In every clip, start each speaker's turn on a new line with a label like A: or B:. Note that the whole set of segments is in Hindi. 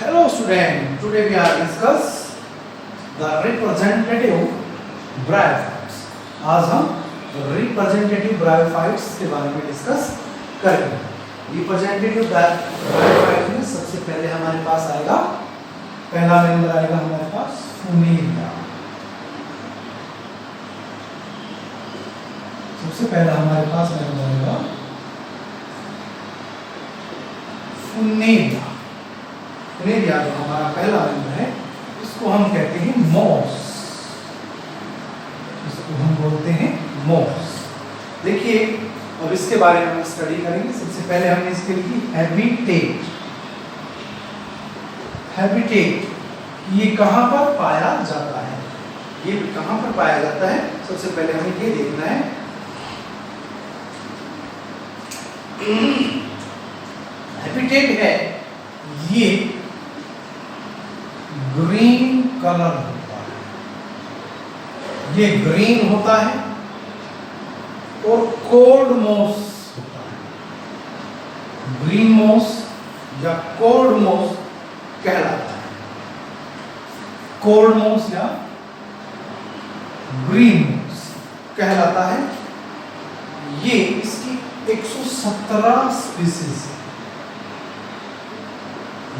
A: Hello student, today we are discuss the representative bryophytes. आज हम representative bryophytes के बारे में डिस्कस करेंगे। representative bryophytes में सबसे पहले हमारे पास आएगा, पहला मेंबर आएगा हमारे पास फुनेरिया। सबसे पहला हमारे पास मेंबर आएगा फुनेरिया। फुनेरिया जो हमारा पहला मेंबर है, इसको हम कहते हैं मॉस। इसको हम बोलते हैं मॉस। देखिए, अब इसके बारे में हम स्टडी करेंगे। सबसे पहले हमने इसके लिखी हैबिटेट। हैबिटेट, ये कहाँ पर पाया जाता है, ये कहाँ पर पाया जाता है, सबसे पहले हमें ये देखना है। हैबिटेट है, ये ग्रीन कलर होता है, ये ग्रीन होता है और कोल्ड मॉस होता है। ग्रीन मॉस या कोल्ड मॉस कहलाता है। कोल्ड मॉस या ग्रीन मॉस कहलाता है। ये इसकी 117 स्पीसीज,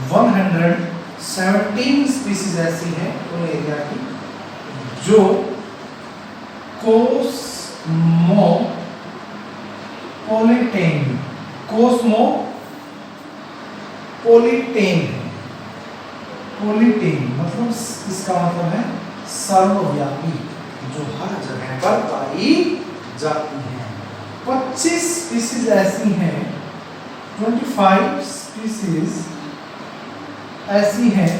A: 117 स्पीसीज ऐसी हैं फुनेरिया की जो कोस्मोपोलिटेन है। पोलिटेन मतलब इसका मतलब है सर्वव्यापी, जो हर जगह पर पाई जाती है। 25 स्पीसीज ऐसी हैं, 25 स्पीसीज ऐसी हैं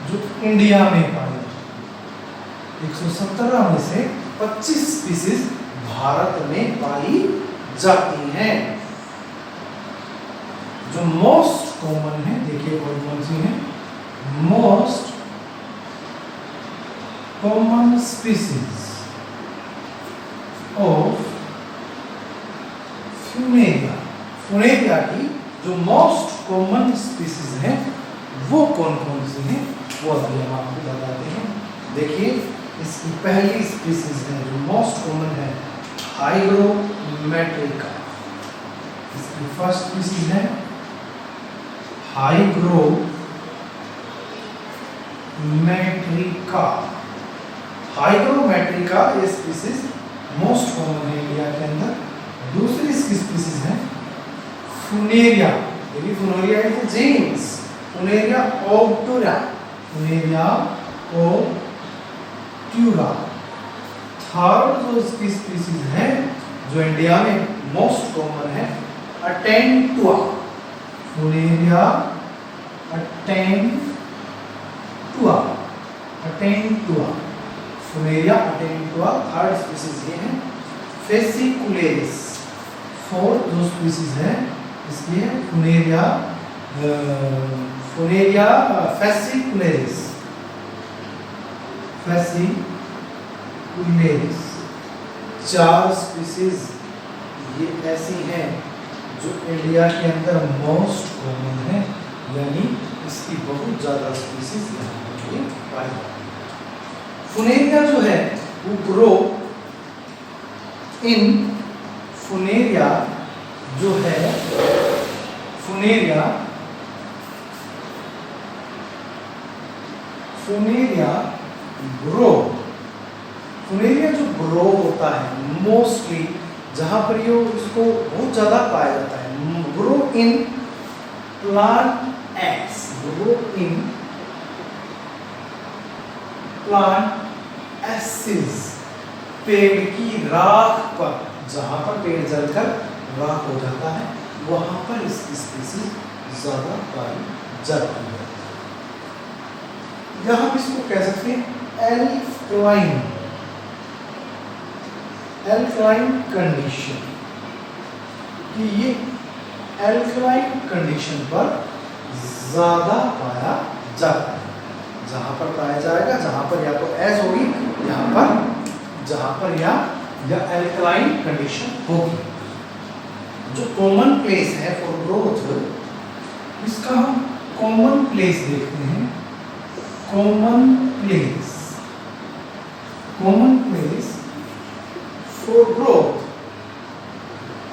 A: जो इंडिया में पाई जाती है। 117 में से 25 स्पीसीज भारत में पाई जाती हैं। जो मोस्ट कॉमन है, देखिए कौन सी है। Most common species of Funaria. Funaria की जो मोस्ट कॉमन स्पीसीज है वो कौन कौन सी हैं, वो अभी हम आपको बताते हैं। देखिए, इसकी पहली स्पीसीज है जो मोस्ट कॉमन है, हाइग्रोमेट्रिका। इसकी फर्स्ट स्पीसीज है हाइग्रोमेट्रिका। हाइग्रोमेट्रिका ये स्पीसीज मोस्ट कॉमन है इंडिया के अंदर। दूसरी इसकी स्पीसीज है फुनेरिया। देखिए, फुनेरिया इज जीन्स, फुनेरिया ओब्टुरा, फुनेरिया ओब्टुरा। थर्ड जो इसकी स्पीसीज है जो इंडिया में मोस्ट कॉमन है, अटेंटुआ। फुनेरिया अटेंटुआ, अटेंटुआ, फुनेरिया अटेंटुआ थर्ड स्पीसीज ये है। फेसिकुलेरिस फोर्थ जो स्पीसीज है इसकी है फुनेरिया फेसिकुलेरिस। फेसिकुलेरिस। 4 स्पीसीज ये ऐसी हैं जो इंडिया के अंदर मोस्ट कॉमन है, यानी इसकी बहुत ज्यादा स्पीसीज यहाँ पर पाई जाती है। फुनेरिया जो है वो ग्रो इन फुनेरिया जो है, फुनेरिया ग्रो, फुनेरिया जो ग्रो होता है मोस्टली जहां पर ये इसको बहुत ज्यादा पाया जाता है, grow in plant ex, grow in plant ashes, पेड़ की राख पर। जहां पर पेड़ जलकर राख हो जाता है वहां पर इसकी स्पीसीज ज्यादा पाई जाती है। या हम इसको कह सकते हैं एल्कलाइन, एल्कलाइन कंडीशन, कि ये एल्कलाइन कंडीशन पर ज्यादा पाया जाता है। जहां पर पाया जाएगा, जहां पर या तो एस होगी, यहां पर जहां पर या एल्कलाइन कंडीशन होगी। जो कॉमन प्लेस है फॉर ग्रोथ, इसका हम कॉमन प्लेस देखते हैं, कॉमन प्लेस फॉर ग्रोथ।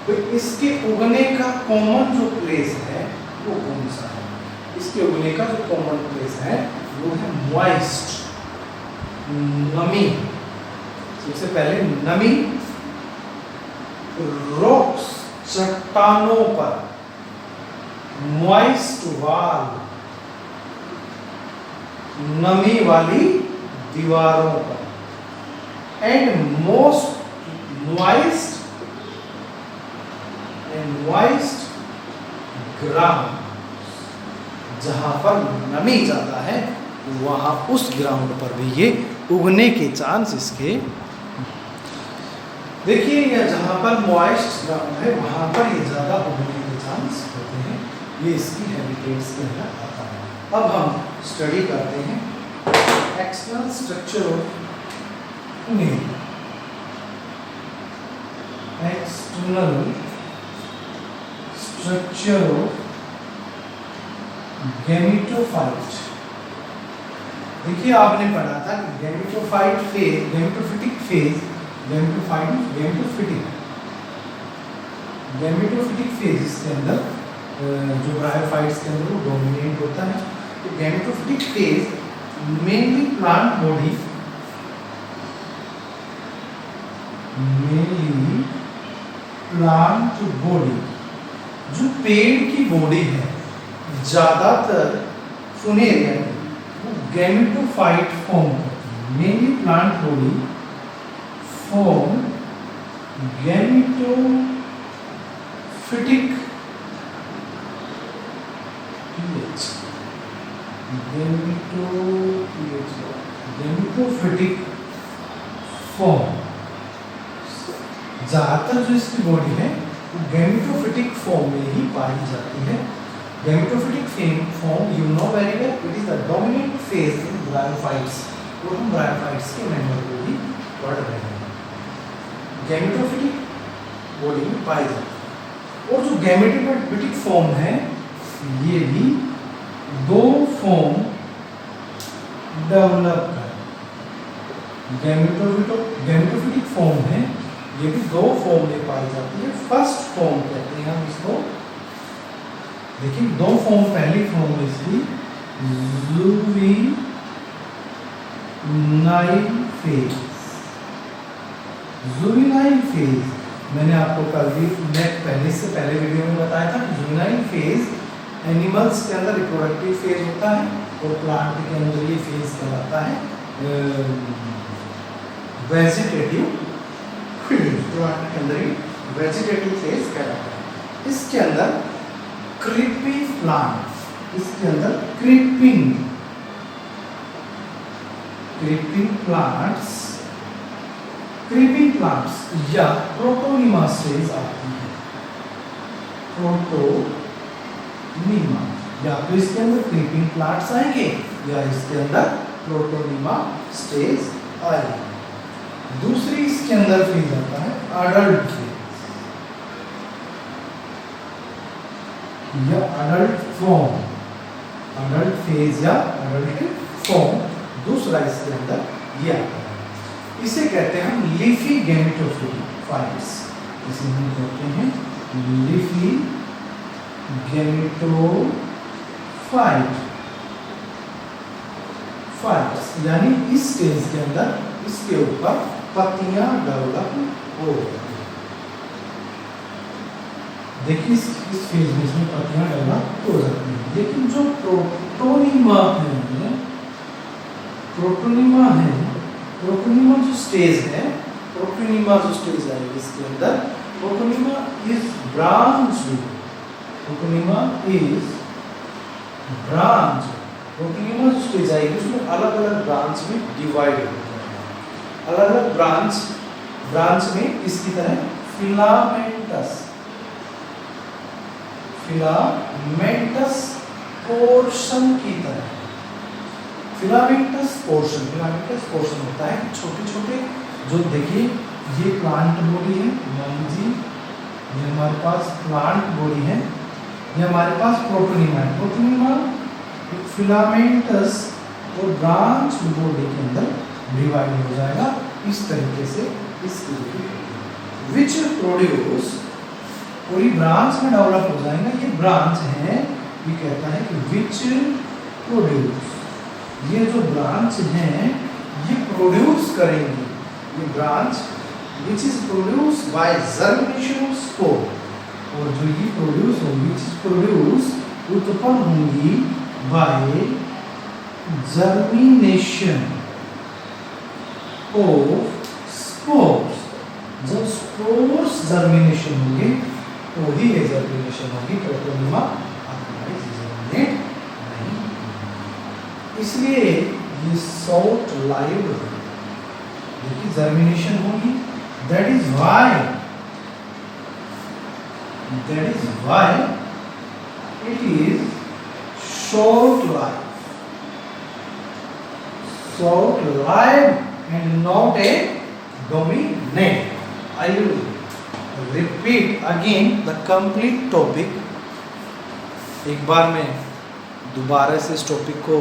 A: तो इसके उगने का कॉमन जो प्लेस है वो कौन सा है? इसके उगने का जो कॉमन प्लेस है वो है मॉइस्ट, नमी। सबसे पहले नमी, रॉक्स, चट्टानों पर, मॉइस्ट वाल, नमी वाली दीवारों पर, एंड मॉइस्ट ग्राउंड, जहां पर नमी ज्यादा है वहां उस ग्राउंड पर भी ये उगने के चांस इसके। देखिए यह जहां पर मॉइस्ट ग्राउंड है वहां पर ये ज्यादा उगने के चांस होते हैं, ये इसकी हैबिटेट्स के अंदर आता है। अब हम स्टडी करते हैं एक्सटर्नल स्ट्रक्चर ऑफ नील। External structure of gametophyte. देखिए आपने पढ़ा था कि gametophyte phase, gametophytic phase, gametophytic phase इसके अंदर जो ब्रायोफाइट्स के अंदर वो डोमिनेट होता है। तो gametophytic phase mainly plant body, जो पेड़ की बॉडी है ज्यादातर फुनेरिया वो गैमेटोफाइट फॉर्म करती है। Mainly plant body form gametophytic form. ज्यादातर जो इसकी बॉडी है वो गैमेटोफिटिक फॉर्म में ही पाई जाती है। Gametophytic form you know very well, it is the dominant phase in bryophytes. और हम ब्रायोफाइट्स के मेंबर को भी पढ़ रहे हैं। गैमेटोफिटिक बॉडी में पाई जाती है। और जो गैमेटोफिटिक फॉर्म है ये भी दो फॉर्म डेवलप कर, गैमेटोफिटिक फॉर्म है ये भी दो फॉर्म में पाई जाती है। फर्स्ट फॉर्म कहते हैं हम इसको, देखिए दो फॉर्म, पहली फॉर्म इसकी जुवेनाइल फेज। जुवेनाइल फेज मैंने आपको पहले वीडियो में बताया था कि जुवेनाइल फेज एनिमल्स के अंदर रिप्रोडक्टिव फेज होता है और प्लांट के अंदर ये फेज कहलाता है वेजिटेटिव फेज। प्लांट के अंदर ही वेजिटेटिव फेज कहलाता है। इसके अंदर क्रीपिंग प्लांट्स, इसके अंदर क्रीपिंग प्लांट्स या प्रोटोनिमा स्टेज आती है। प्रोटोनिमा या तो इसके अंदर क्रीपिंग प्लांट्स आएंगे या इसके अंदर प्रोटोनिमा स्टेज आएगी। दूसरी इसके अंदर फेज आता है अडल्ट फेज या अडल्ट फॉर्म, अडल्ट फेज या अडल्ट फॉर्म दूसरा इसके अंदर ये आता है। इसे कहते हैं हम लीफी गैमेटोफाइट्स। इसे हम कहते हैं लीफी गैमेटोफाइट्स, यानी इस स्टेज के अंदर इसके ऊपर पत्तियां डेवलप हो जाती हैं। देखिए इस फेज में इसमें पत्तियां डेवलप हो जाती हैं। लेकिन जो प्रोटोनिमा जो स्टेज है, प्रोटोनिमा जो स्टेज आएगी इसके अंदर, प्रोटोनिमा इज ब्रांच, प्रोटोनिमा जो स्टेज आएगी उसमें अलग अलग ब्रांच में डिवाइड हो जाएगा। अलग अलग ब्रांच में इसकी तरह फिलामेंटस पोर्शन की तरह, फिलामेंटस पोर्शन होता है छोटे छोटे, जो देखिए ये प्लांट बॉडी है मान जी, ये हमारे पास प्लांट बॉडी है, ये हमारे पास प्रोटोनिमा है। प्रोटोनिमा फिलामेंटस और ब्रांच बॉडी के अंदर डिवाइड हो जाएगा इस तरीके से, विच प्रोड्यूस, पूरी ब्रांच में डेवलप हो जाएगा। ये ब्रांच है, ये कहता है कि विच प्रोड्यूस, ये जो ब्रांच है ये प्रोड्यूस करेंगी, ये branch which is produce by germination of spore, और जो ये प्रोड्यूस होगी, विच इज प्रोड्यूस, उत्पन्न होंगी बाय जर्मिनेशन ऑफ स्पोर्स। जब स्पोर्स जर्मिनेशन होंगे तो ही ये जर्मिनेशन होगी, प्रोटोनिमा अदरवाइज जर्मिनेट नहीं। इसलिए ये शॉर्ट लाइव्ड, देखिए जर्मिनेशन होगी, that is why it is short life and not a dominant. I will repeat again the complete topic. एक बार मैं दोबारा से इस टॉपिक को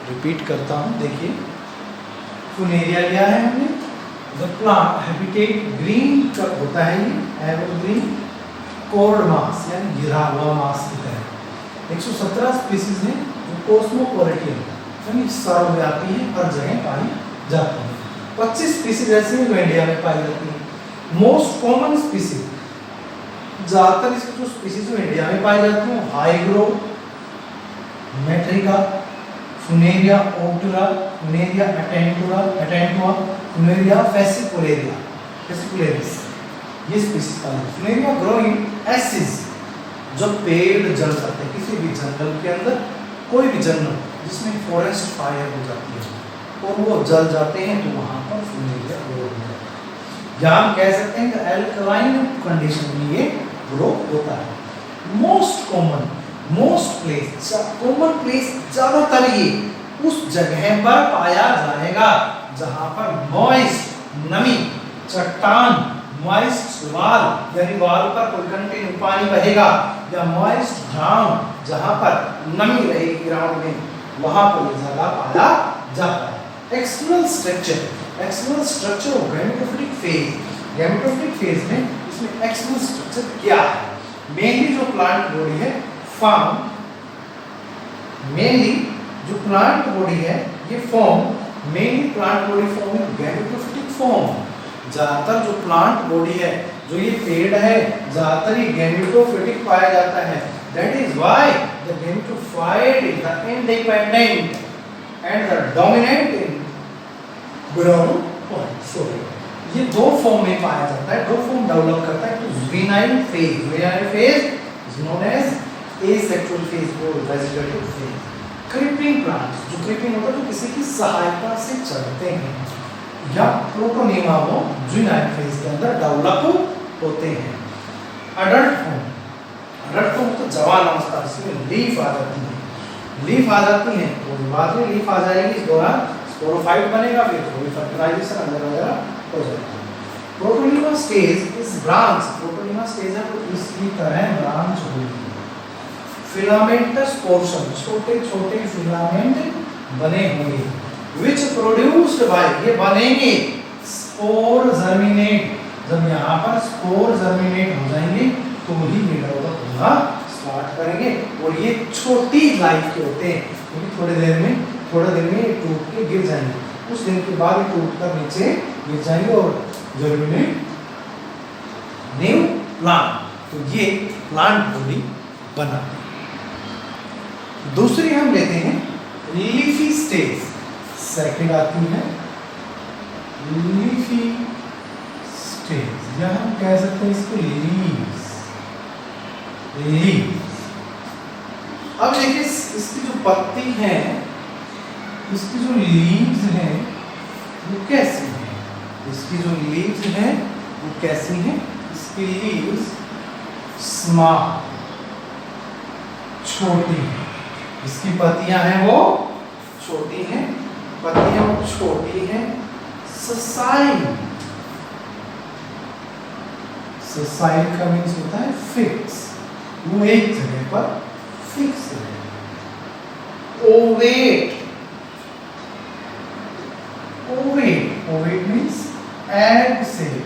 A: रिपीट करता हूँ। देखिए फुनेरिया लिया है हमने, द प्लांट हैबिटेट ग्रीन कब होता है, ये एवरग्रीन कोर्ड मास यानी गिरा हुआ मास की तरह। 117 स्पीसीज हैं जो कॉस्मोपॉलिटन यानी सर्वव्यापी है, हर जगह पाई जाती है। 25 स्पीसीज ऐसी हैं जो इंडिया में पाई जाती हैं। मोस्ट कॉमन स्पीसीज, ज्यादातर इसकी जो स्पीसीज जो इंडिया में पाई जाती हैं, हाइग्रो मेट्रिका, फुनेरिया ओटुरा, फुनेरिया एटेंटुआ, फुनेरिया फेसिकुलेरिस, ये स्पीसीज पाई जाती है। फुनेरिया ग्रोइंग एसिस, जब पेड़ जल जाते हैं किसी भी जंगल के अंदर, कोई भी जंगल जिसमें फॉरेस्ट फायर हो जाती है और वो जल जाते हैं तो वहां पर फुनेरिया ग्रो हो जाता है। या हम कह सकते हैं कि एल्कलाइन कंडीशन में ये ग्रो होता है। मोस्ट कॉमन प्लेस ज्यादातर ये उस जगह पर पाया जाएगा जहां पर मॉइस्ट नमी, चट्टान, मॉइस्ट वाल यानी वाल पर कोई कंटिन्यू पानी बहेगा, या मॉइस्ट ग्राउंड जहां पर नमी रहेगी ग्राउंड में, वहां पर ये जगह पाया जाता है। External structure of gametophytic phase में इसमें एक्सटर्नल स्ट्रक्चर क्या है? मेनली जो प्लांट बॉडी है ये form mainly plant body form in gametophytic form. ज्यादातर जो प्लांट बॉडी है, जो ये पेड़ है, ज्यादातर ये गैमेटोफिटिक पाया जाता है। That is why the gametophyte is the independent and the dominant in ground point. ये दो फॉर्म में पाया जाता है, दो फॉर्म डेवलप करता है। तो juvenile phase is known as asexual phase और वेजिटेटिव फेज। क्रीपिंग प्लांट्स, जो क्रीपिंग होता है जो किसी की सहायता से चलते हैं, या प्रोटोनिमा वो जुवेनाइल फेज के अंदर डेवलप होते हैं। अडल्ट फॉर्म तो जवान अवस्था, इसमें लीफ आ जाती है और बाद में लीफ आ जाएगी, इस दौरान स्पोरोफाइट बनेगा, फिर थोड़ी फर्टिलाइजेशन अंदर वगैरह हो जाएगा। प्रोटोनिमा स्टेज है तो इसकी तरह ब्रांच होगी। फिलामेंटस पोर्शन, छोटे छोटे फिलामेंट बने होंगे, विच प्रोड्यूस्ड बाय, ये बनेंगे स्पोर जर्मिनेट। जब यहाँ पर स्पोर जर्मिनेट हो जाएंगे तो ही ये डेवलप होना स्टार्ट करेंगे। और ये छोटी लाइफ के होते हैं, क्योंकि थोड़ी देर में ये टूट के गिर जाएंगे, कुछ दिन के बाद ये टूट कर नीचे गिर जाएंगे और जर्मिनेट न्यू प्लांट। तो ये प्लांट बॉडी बनाते हैं। दूसरी हम लेते हैं लीफी स्टेज, सेकंड आती है लीफी स्टेज, या हम कह सकते हैं इसको लीव्स। अब देखिए इसकी जो पत्ती है, इसकी जो लीव्स हैं वो कैसी हैं? इसकी लीव्स स्मॉल, छोटी हैं। इसकी पत्तियां हैं वो छोटी हैं, ससाइल का मीन्स होता है फिक्स, वो एक जगह पर फिक्स है। ovate. Ovate means egg shape.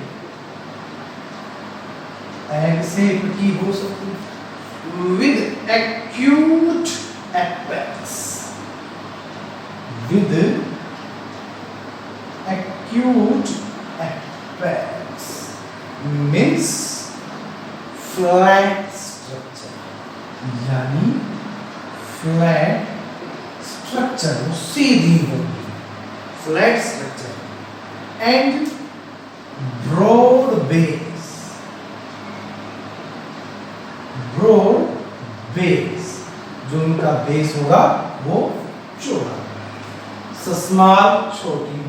A: egg shape की हो सकती है with acute apex. with acute apex means flat structure, यानी फ्लैट स्ट्रक्चर सीधी होगी, flat structure and broad base. Broad base जो उनका बेस होगा वो चौड़ा. स्मॉल छोटी,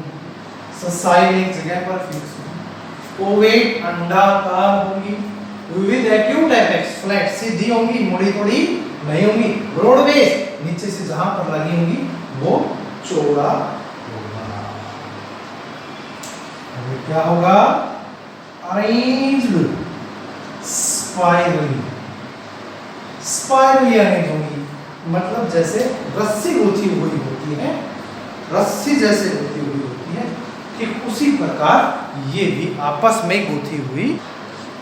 A: साइड एक जगह पर फिक्स होगी. ओवेट अंडाकार होगी विद एक्यूट एपेक्स, फ्लैट सीधी होंगी, मुड़ी थोड़ी नहीं होंगी. ब्रॉड बेस नीचे से जहां पर लगी होंगी वो चौड़ा होगा. अब क्या होगा? Arranged spirally. स्पाइरली अरेंज होंगी मतलब जैसे रस्सी गुथी हुई होती है, रस्सी जैसे गुथी हुई होती है, ठीक उसी प्रकार ये भी आपस में गुथी हुई.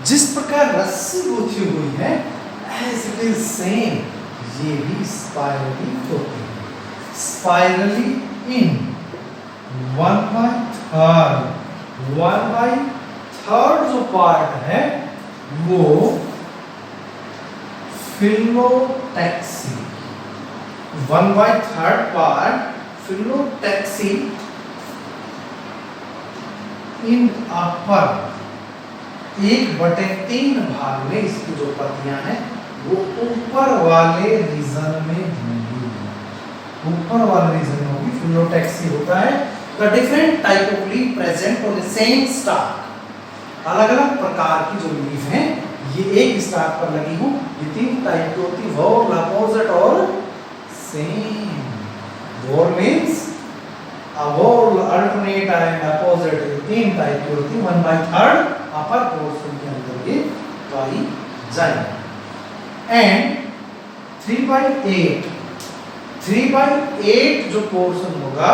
A: जिस प्रकार रस्सी गुथी हुई है as it is same ये भी स्पाइरली होती है. स्पाइरली इन 1/3 जो पार्ट है वो फिलोटैक्सी. 1/3 पार्ट फिलोटैक्सी इन अपर 1/3 भाग में इसकी जो पत्तियां हैं वो ऊपर वाले रीजन में होंगी. ऊपर वाले रीजन में होगी. फिलोटैक्सी होता है the different type of leaf present on the same stock. अलग अलग प्रकार की जो लीफ हैं ये एक स्टॉक पर लगी हो. ये 3 टाइप की होती है, वॉल, अपोजिट और same. Wall means a wall alternate and opposite 3 type की होती है. 1/3 अपर पोर्शन के अंदर ये पाई जाएगी. एंड 3/8 जो पोर्शन होगा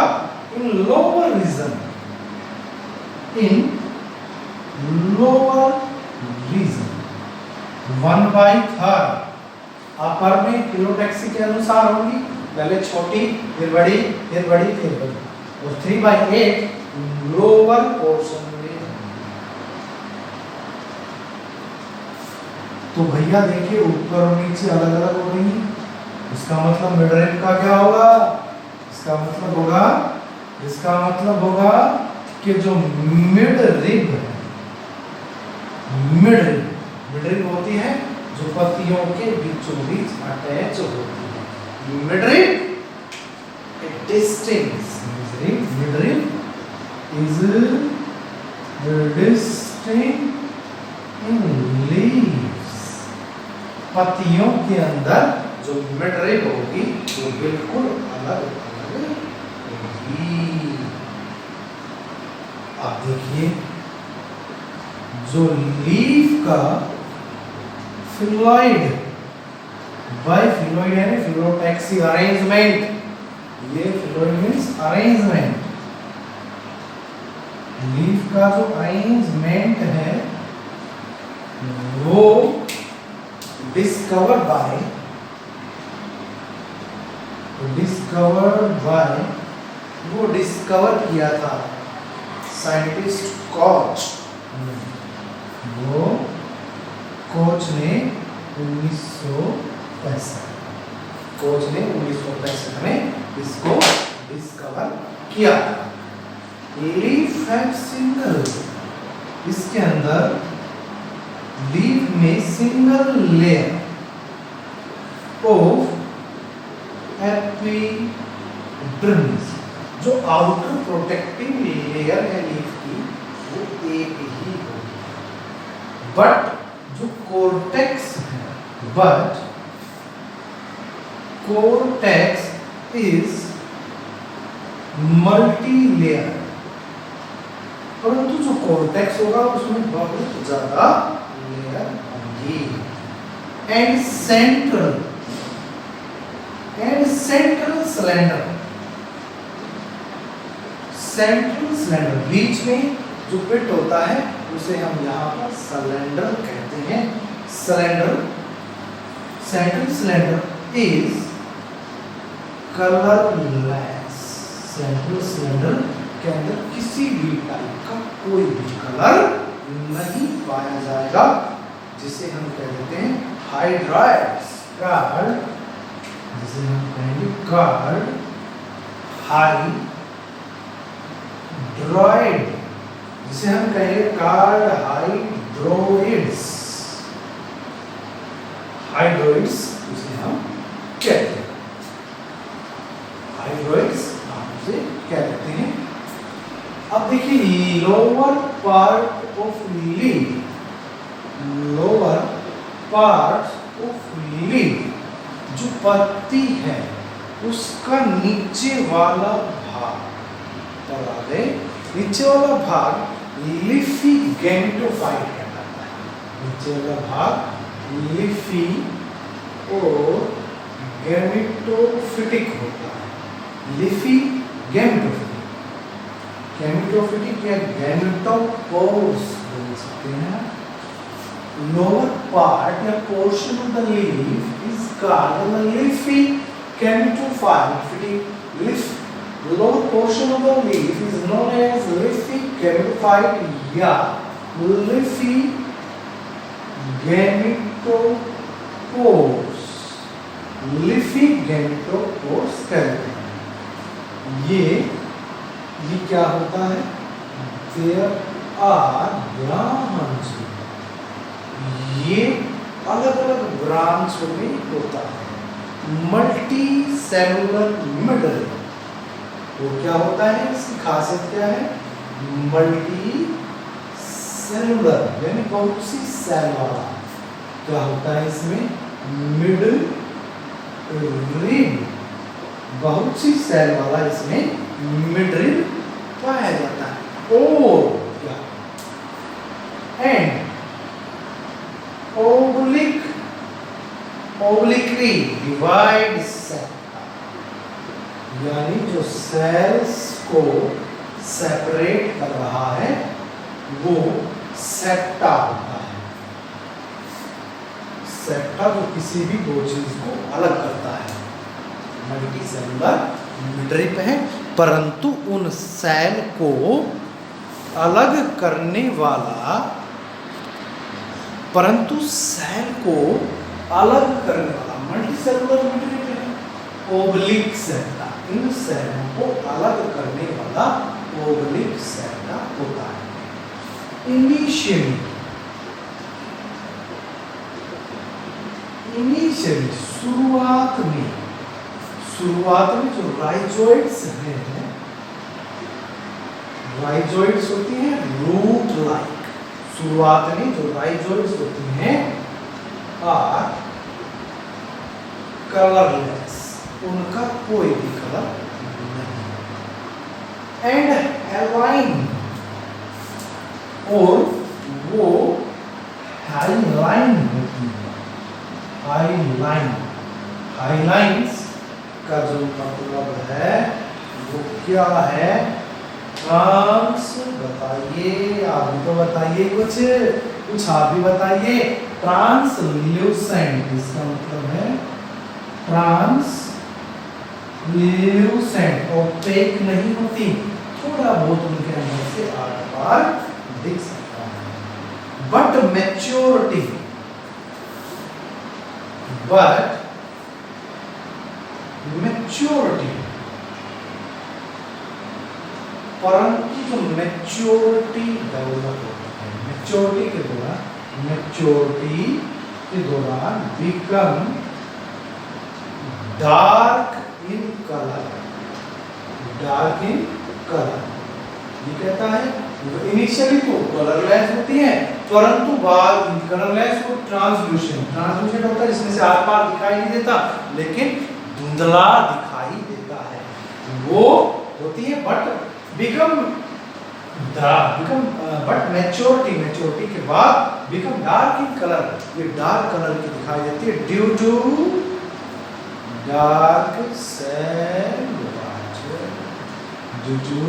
A: in lower region, in lower region 1/3 upper में फिलोटैक्सी के अनुसार होगी. पहले छोटी फिर बड़ी फिर बड़ी फिर बड़ी. और 3/8 लोअर पोर्शन में. तो भैया देखिए ऊपर और नीचे अलग अलग हो रही है. इसका मतलब मिड रिब का क्या होगा? इसका मतलब होगा कि जो मिड रिब होती है जो पत्तियों के बीचों बीच अटैच होती है. Mid rib distinct. Mid rib is distinct in leaves. पत्तियों के अंदर जो मिड रिब होगी वो बिल्कुल अलग होगी. आप देखिए जो लीफ का फिलोइड बाय फिलोइड है फिलोटैक्सी अरेंजमेंट. ये फिलोइड मींस अरेंजमेंट. लीफ का जो अरेंजमेंट है वो डिस्कवर्ड बाय वो डिस्कवर किया था साइंटिस्ट कोच. वो कोच ने 1965 में इसको डिस्कवर किया. Leaf have single. इसके अंदर लीफ में सिंगल लेयर ऑफ एपिडर्मिस. जो आउटर प्रोटेक्टिंग लेयर है लीफ की वो एक ही होगी. बट जो कोर्टेक्स है कोर्टेक्स इज मल्टी लेयर. परंतु जो कोर्टेक्स होगा उसमें बहुत ज्यादा लेयर होंगी. And and central cylinder, central cylinder बीच में जो पिट होता है उसे हम यहाँ पर सिलेंडर कहते हैं। Cylinder, central cylinder is colourless. Central cylinder के अंदर किसी भी टाइप का कोई भी कलर नहीं पाया जाएगा, जिसे हम कह देते हैं हाइड्राइड्स कार्ड, जिसे हम कहेंगे कार्ड हाइड्रॉइड, जिसे हम कहेंगे कार्ड हाइड्रोइड्स, हाइड्रोइड्स जिसे हम कहते हैं, हाइड्रोइड्स नाम से कहते हैं। अब देखिए lower part of leaf, lower part of leaf जो पत्ती है उसका नीचे वाला भाग, और आगे नीचे वाला भाग लीफी गैमेटोफाइट कहलाता है। नीचे वाला भाग लीफी और गैमेटोफिटिक होता है। लीफी गैमेटोफिटिक, गैमेटोफिटिक या गैमेटोपोर्स बोल सकते हैं। लोअर पार्ट या portion of the leaf is called the leafy gametophytic leaf. Lower portion of the leaf is known as leafy gametophyte या leafy gametopause, leafy gametopause कहते हैं। ये क्या होता है? There are branches, ये अलग अलग ब्रांच में होता है। मल्टी सेलुलर मिडल, तो क्या होता है, इसकी खासियत क्या है? मल्टी सेलुलर यानी बहुत सी सेल वाला। क्या होता है इसमें? मिडल रिब, बहुत सी सेल वाला इसमें मिड रिब पाया जाता है। और क्या? And oblique, obliquely divide cell, यानी जो सेल्स को सेपरेट कर रहा है वो सेप्टा होता है। सेप्टा जो किसी भी दो चीज को अलग करता है। मल्टी सेलुलर मिडरिप है, परंतु उन सेल को अलग करने वाला, परंतु सेल को अलग करने वाला मल्टी सेलुलर मिडरिप है ओब्लिक सेप्टा। इन सेलों को अलग करने वाला ओब्लिक सेप्टा होता है। इनिशियली शुरुआत में जो राइजोइड्स हैं, राइजोइड्स होती हैं रूट लाइक, शुरुआत में जो राइजोइड्स होती हैं आर कलरलेस, उनका कोई भी कलर नहीं। एंड एलाइन, और वो हाईलाइन होती है। हाईलाइन, हाईलाइंस का जो मतलब है वो क्या है? ट्रांस, बताइए, आप भी तो बताइए, कुछ आप भी बताइए। ट्रांसल्यूसेंट, इसका मतलब है ट्रांस ल्यूसेंट, ओपेक नहीं होती, थोड़ा बहुत उनके अंदर से आर पार दिख सकता है। बट मैच्योरिटी, परंतु जो मैच्योरिटी डेवलप होता है, मैच्योरिटी के दौरान become dark in colour, dark in colour. ये कहता है इनिशियली तो कलरलेस होती है, परंतु बाद कलरलेस को ट्रांसल्यूसेंट होता है, जिसमें से आर पार दिखाई नहीं देता लेकिन धुंधला दिखाई देता है, वो होती है। बट बिकम बट मैच्योरिटी के बाद बिकम डार्क इन कलर, ये डार्क कलर की दिखाई देती है due to dark sand water. Due to,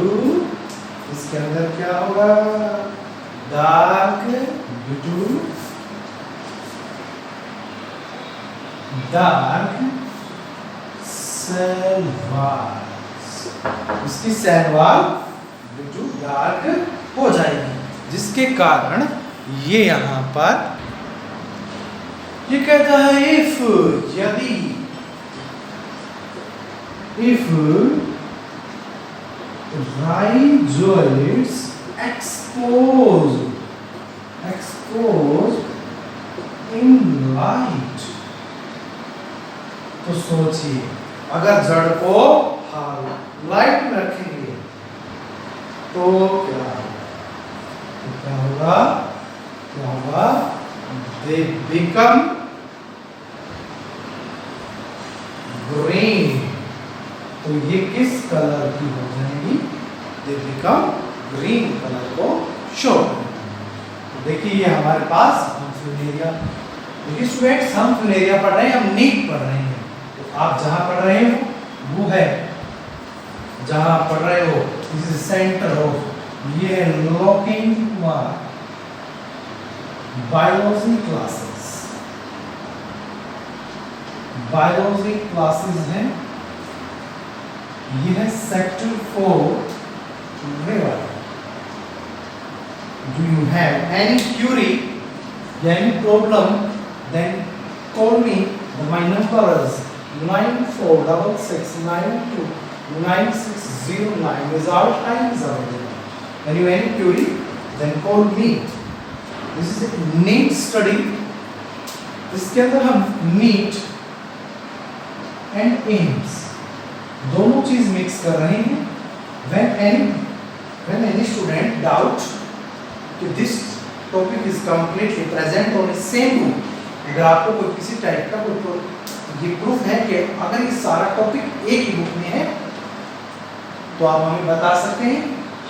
A: इसके अंदर क्या होगा? Dark, due to dark cell walls, उसकी cell wall due to dark हो जाएगी, जिसके कारण ये यहां पर ये कहता है इफ, यदि, if rhizoids exposed in light, तो सोचिए अगर जड़ को लाइट में रखेंगे तो क्या होगा? They become green, तो ये किस कलर की हो जाएगी? They become green कलर को शो करेंगी। देखिए ये हमारे पास हम फ्यूलेरिया, देखिए स्टूडेंट्स हम फ्यूलेरिया पढ़ रहे हैं, हम नीट पढ़ रहे हैं। तो आप जहां पढ़ रहे हो वो है, जहां आप पढ़ रहे हो दिस इज सेंटर ऑफ, ये locking Kumar biology classes, biology classes हैं। ये है sector 4 river. Do you have any query, any problem? Then call me. My number is 9466929609 is our time is available. When you have any query, then call me. This is a NEET study. इसके अंदर हम NEET and AIMS दोनों चीज मिक्स कर रहे हैं। When any student doubt कि this topic is completely present on the same book, अगर आपको कोई किसी टाइप का कोई ये प्रूफ है कि अगर ये सारा टॉपिक एक ही बुक में है तो आप हमें बता सकते हैं।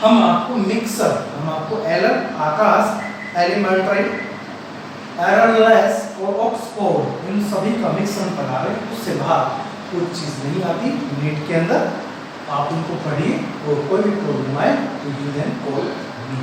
A: हम आपको मिक्सर, हम आपको एलर, आकाश, एलिमेंट्री, एररलेस और ऑक्सफोर्ड, इन सभी का मिक्सर पढ़ा रहे हैं। उससे बाहर कोई चीज़ नहीं आती नीट के अंदर। आप उनको पढ़िए और कोई भी प्रॉब्लम आए तो यू कैन कॉल मी।